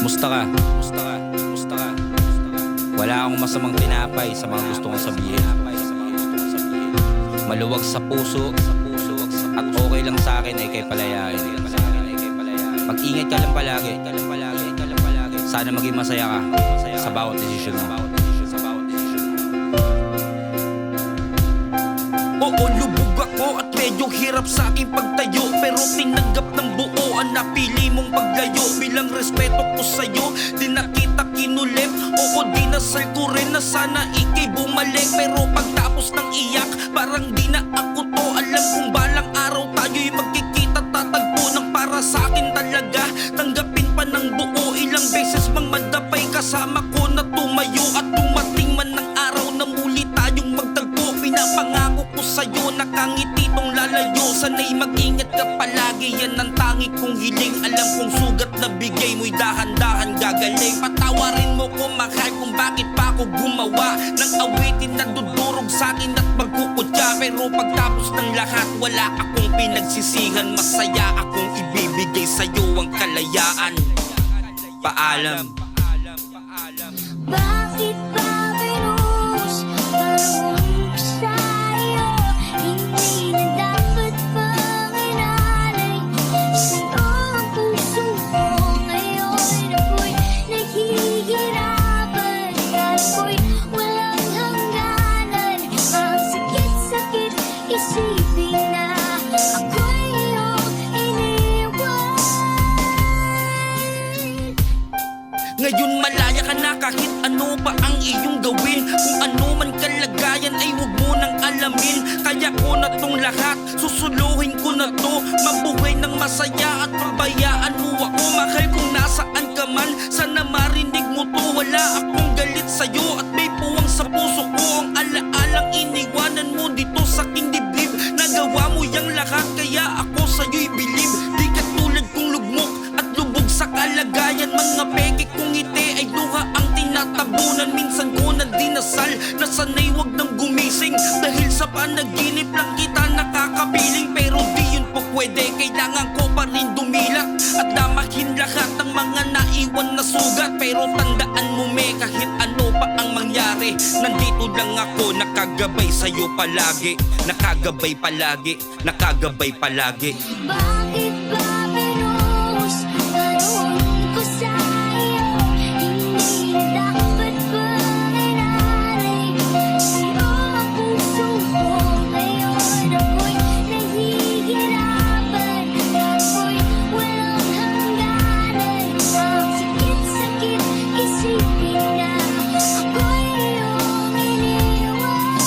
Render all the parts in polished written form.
Musta ka? Musta ka? Musta ka? Wala akong masamang tinapay sa mga gusto kong sabihin. Maluwag sa puso at okay lang sa akin ay kay palayain. Mag-ingat ka lang palagi. Sana maging masaya ka sa bawat desisyon mo. Oo, lubog ako at medyo hirap sa aking pagtayo, pero tinanggap ng buo ang napili mong paglayo. Bilang respeto ko sa'yo, di na kita kinulim. Oo, dinasal ko rin na sana ikay bumalik. Pero pagtapos ng iyak, parang di na ako to. Alam kong balang araw tayo'y magkikita, tatagpo ng para sa akin talaga. Tanggapin pa ng buo, ilang beses mang madapay kasama ko na tumayo. At dumating man ng araw na muli tayong magtagpo, pinapangako ko sa'yo, nakangiti tong lalayo. Sana'y mag-ingat ka palagi, yan ang tangi kong hiling. Alam kong sugat na bigay mo'y dahan-dahan gagaling. Patawarin mo ko mahal kung bakit pa ako gumawa ng awitin na dudurog sa'kin at magkukutya. Pero pagtapos ng lahat, wala akong pinagsisihan. Masaya akong ibibigay sa'yo ang kalayaan. Paalam. Bakit ba pinuhos parang sa'yo? Hindi na dapat pang inalay sa'yo ang puso ko. Ngayon ako'y naghihirapan, ako'y walang hangganan. Ang sakit-sakit isipin na ako'y iyong iniwan. Ngayon malaya ka na kahit ano pa ang iyong gawin. Kung ano man kalagayan ay huwag mo nang alamin. Kaya ko na tong lahat, susuluhin ko na to. Mabuhay ng masaya at pabayaan mo ako. Mahal kung nasaan ka man, sana marinig mo to. Wala akong galit sa'yo at may puwang sa puso ko. Ang alaalang iniwanan mo dito sa aking dibdib. Nagawa mo yang lahat kaya ako sa'yo'y bilib. Di katulad kong lugmok at lubog sa kalagayan. Mga peke kong ngiti ay luha ang tinatabunan. Minsan ko na dinasal na sana'y wag nang gumising. Dahil sa panaginip lang kita nakakapiling. Pero di yun po pwede, kailangan ko pa rin dumilat at damahin lahat ng mga naiwan na sugat. Pero tandaan mo me, kahit ano pa ang mangyari, nandito lang ako, nakagabay sa'yo palagi. Nakagabay palagi, nakagabay palagi. Bakit ba pinuhos parang ko sa'yo? Hindi na dapat pang inalay sa'yo ang puso ko. Ngayon ako'y nahihirapan, ako'y walang hangganan. Ang sakit-sakit isipin na ako'y iyong iniwan.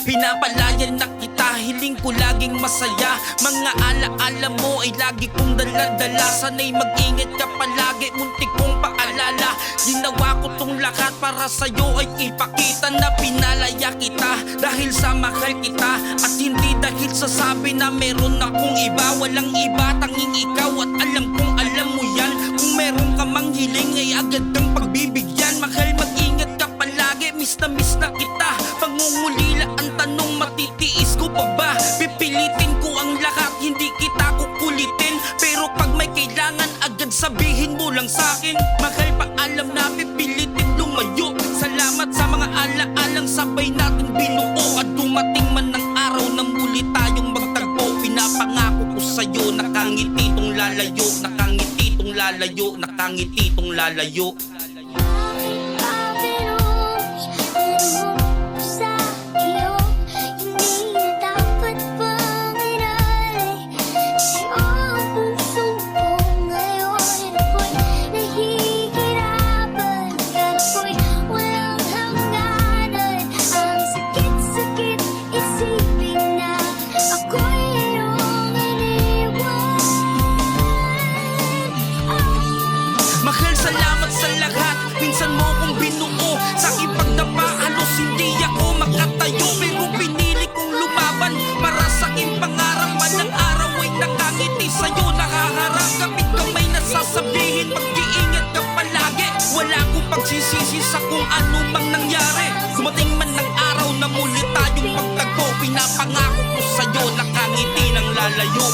Pinapalayan na kita, hiling ko laging masaya. Mga alaala mo ay lagi kong dala-dala. Sana'y mag-ingat ka palagi, muntik kong paalala. Ginawa ko tong lahat para sa'yo ay ipakita na pinalaya kita dahil sa mahal kita. At hindi dahil sa sabi na meron akong iba. Walang iba, tanging ikaw at alam kong alam mo yan. Kung meron ka mang hiling ay agad kang pagbibigyan. Mahal, mag-ingat ka palagi, miss na kita. Pangungulila ang tanong, matitiis ko pa ba? Pipilitin ko ang lahat, hindi kita kukulitin. Pero pag may kailangan, agad sabihin mo lang sa'kin. Mahal, paalam na pipilitin lumayo. Salamat sa mga alaalang sabay natin binuo. At dumating man ng araw na muli tayong magtagpo. Pinapangako ko sa'yo, nakangiti tong lalayo. Nakangiti tong lalayo, nakangiti tong lalayo. Bakit ba pinuhos parang ko sa'yo? Hindi na dapat pang inalay sa'yo ang puso ko. Ngayon ako'y nahihirapan, ako'y walang hangganan. Ang sakit-sakit isipin na ako'y iyong iniwan. Mahal, salamat sa lahat. Minsan mo kong binuo. Sa aking pagdapa, halos hindi ako makatayo. Pero pinili kong lumaban para sa aking pangarap. Walang araw ay nakangiti sa'yo, nakaharap. Kapit kamay na sasabihin, mag-iingat ka palagi. Wala akong pagsisisi sa kung ano mang nangyari. Dumating man ng araw na muli tayong magtagpo. Pinapangako ko sa'yo, nakangiti ng lalayo.